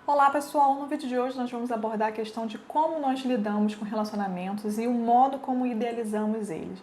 Olá pessoal, no vídeo de hoje nós vamos abordar a questão de como nós lidamos com relacionamentos e o modo como idealizamos eles.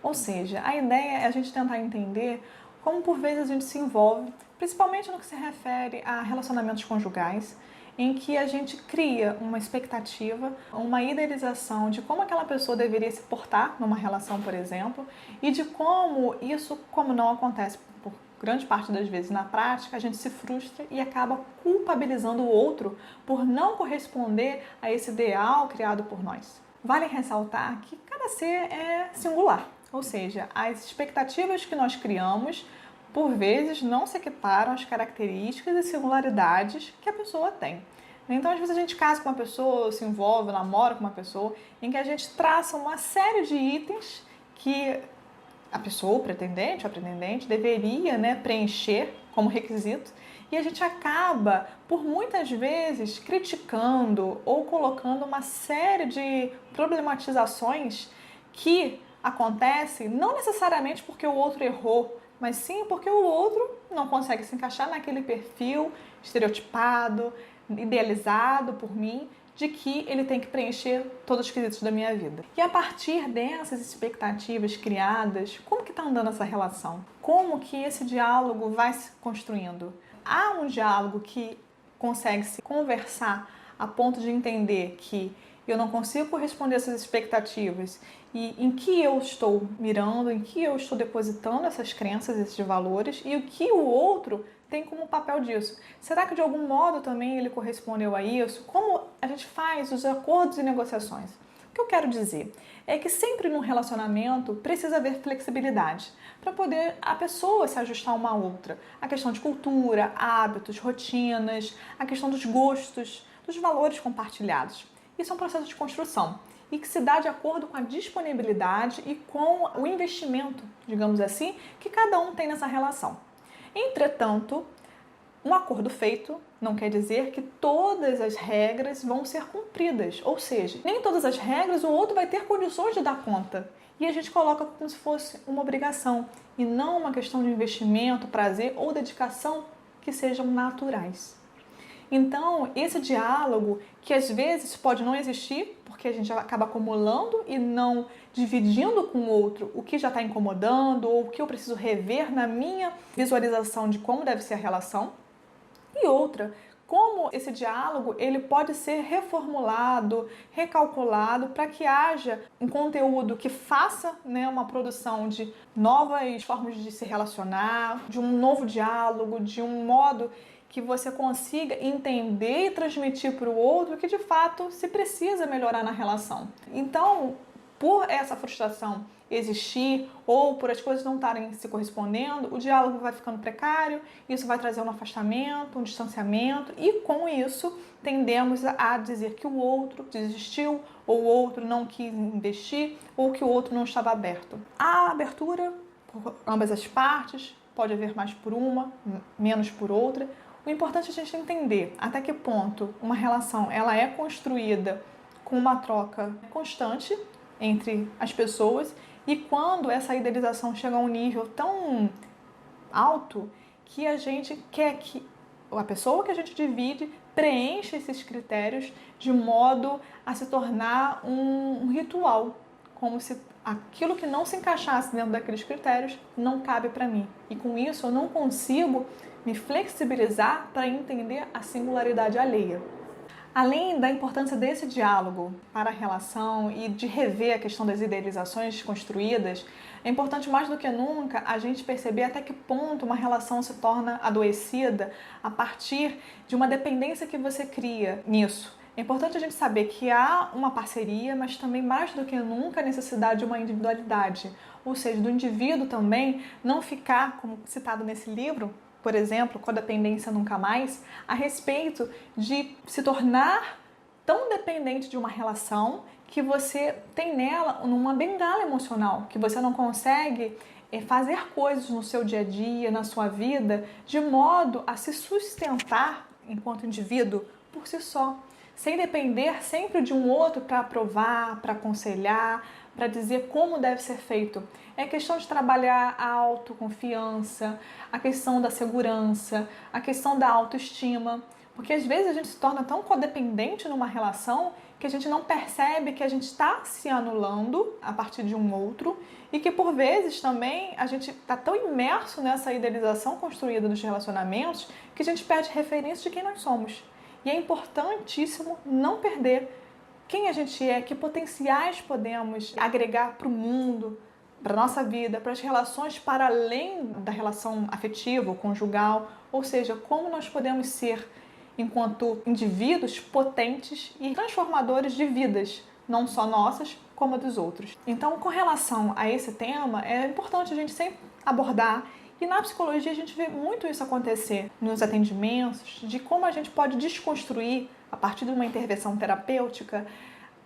Ou seja, a ideia é a gente tentar entender como por vezes a gente se envolve, principalmente no que se refere a relacionamentos conjugais, em que a gente cria uma expectativa, uma idealização de como aquela pessoa deveria se portar numa relação, por exemplo, e de como isso, como não acontece por grande parte das vezes na prática, a gente se frustra e acaba culpabilizando o outro por não corresponder a esse ideal criado por nós. Vale ressaltar que cada ser é singular, ou seja, as expectativas que nós criamos por vezes não se equiparam às características e singularidades que a pessoa tem. Então, às vezes a gente casa com uma pessoa, se envolve, namora com uma pessoa, em que a gente traça uma série de itens que a pessoa, o pretendente ou a pretendente, deveria, preencher como requisito, e a gente acaba, por muitas vezes, criticando ou colocando uma série de problematizações que acontecem não necessariamente porque o outro errou, mas sim porque o outro não consegue se encaixar naquele perfil estereotipado, idealizado por mim, de que ele tem que preencher todos os quesitos da minha vida. E a partir dessas expectativas criadas, como que está andando essa relação? Como que esse diálogo vai se construindo? Há um diálogo que consegue se conversar a ponto de entender que eu não consigo corresponder a essas expectativas e em que eu estou mirando, em que eu estou depositando essas crenças, esses valores e o que o outro tem como papel disso. Será que de algum modo também ele correspondeu a isso? Como a gente faz os acordos e negociações? O que eu quero dizer é que sempre num relacionamento precisa haver flexibilidade para poder a pessoa se ajustar uma a outra. A questão de cultura, hábitos, rotinas, a questão dos gostos, dos valores compartilhados. Isso é um processo de construção e que se dá de acordo com a disponibilidade e com o investimento, digamos assim, que cada um tem nessa relação. Entretanto, um acordo feito não quer dizer que todas as regras vão ser cumpridas, ou seja, nem todas as regras o outro vai ter condições de dar conta. E a gente coloca como se fosse uma obrigação e não uma questão de investimento, prazer ou dedicação que sejam naturais. Então, esse diálogo, que às vezes pode não existir, porque a gente acaba acumulando e não dividindo com o outro o que já está incomodando ou o que eu preciso rever na minha visualização de como deve ser a relação. E outra, como esse diálogo ele pode ser reformulado, recalculado para que haja um conteúdo que faça uma produção de novas formas de se relacionar, de um novo diálogo, de um modo que você consiga entender e transmitir para o outro que de fato se precisa melhorar na relação. Então, por essa frustração existir ou por as coisas não estarem se correspondendo, o diálogo vai ficando precário, isso vai trazer um afastamento, um distanciamento e com isso tendemos a dizer que o outro desistiu ou o outro não quis investir ou que o outro não estava aberto. A abertura por ambas as partes, pode haver mais por uma, menos por outra. O importante é a gente entender até que ponto uma relação ela é construída com uma troca constante entre as pessoas e quando essa idealização chega a um nível tão alto que a gente quer que a pessoa que a gente divide preencha esses critérios de modo a se tornar um ritual, como se aquilo que não se encaixasse dentro daqueles critérios não cabe para mim. E com isso eu não consigo me flexibilizar para entender a singularidade alheia. Além da importância desse diálogo para a relação e de rever a questão das idealizações construídas, é importante mais do que nunca a gente perceber até que ponto uma relação se torna adoecida a partir de uma dependência que você cria nisso. É importante a gente saber que há uma parceria, mas também mais do que nunca a necessidade de uma individualidade, ou seja, do indivíduo também não ficar, como citado nesse livro, por exemplo, Codependência Nunca Mais, a respeito de se tornar tão dependente de uma relação que você tem nela uma bengala emocional, que você não consegue fazer coisas no seu dia a dia, na sua vida, de modo a se sustentar enquanto indivíduo por si só, sem depender sempre de um outro para aprovar, para aconselhar, para dizer como deve ser feito. É questão de trabalhar a autoconfiança, a questão da segurança, a questão da autoestima, Porque às vezes a gente se torna tão codependente numa relação que a gente não percebe que a gente está se anulando a partir de um outro e que por vezes também a gente está tão imerso nessa idealização construída dos relacionamentos que a gente perde referência de quem nós somos. E é importantíssimo não perder quem a gente é, que potenciais podemos agregar para o mundo, para a nossa vida, para as relações para além da relação afetiva ou conjugal, ou seja, como nós podemos ser enquanto indivíduos potentes e transformadores de vidas, não só nossas, como a dos outros. Então, com relação a esse tema, é importante a gente sempre abordar, e na psicologia a gente vê muito isso acontecer nos atendimentos, de como a gente pode desconstruir, a partir de uma intervenção terapêutica,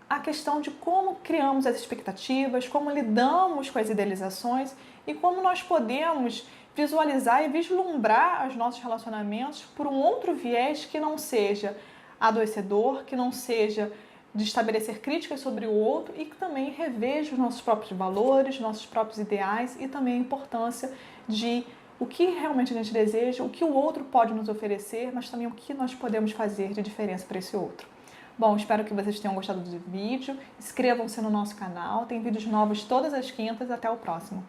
a questão de como criamos as expectativas, como lidamos com as idealizações e como nós podemos visualizar e vislumbrar os nossos relacionamentos por um outro viés que não seja adoecedor, que não seja de estabelecer críticas sobre o outro e que também reveja os nossos próprios valores, nossos próprios ideais e também a importância de o que realmente a gente deseja, o que o outro pode nos oferecer, mas também o que nós podemos fazer de diferença para esse outro. Bom, espero que vocês tenham gostado do vídeo. Inscrevam-se no nosso canal, tem vídeos novos todas as quintas. Até o próximo.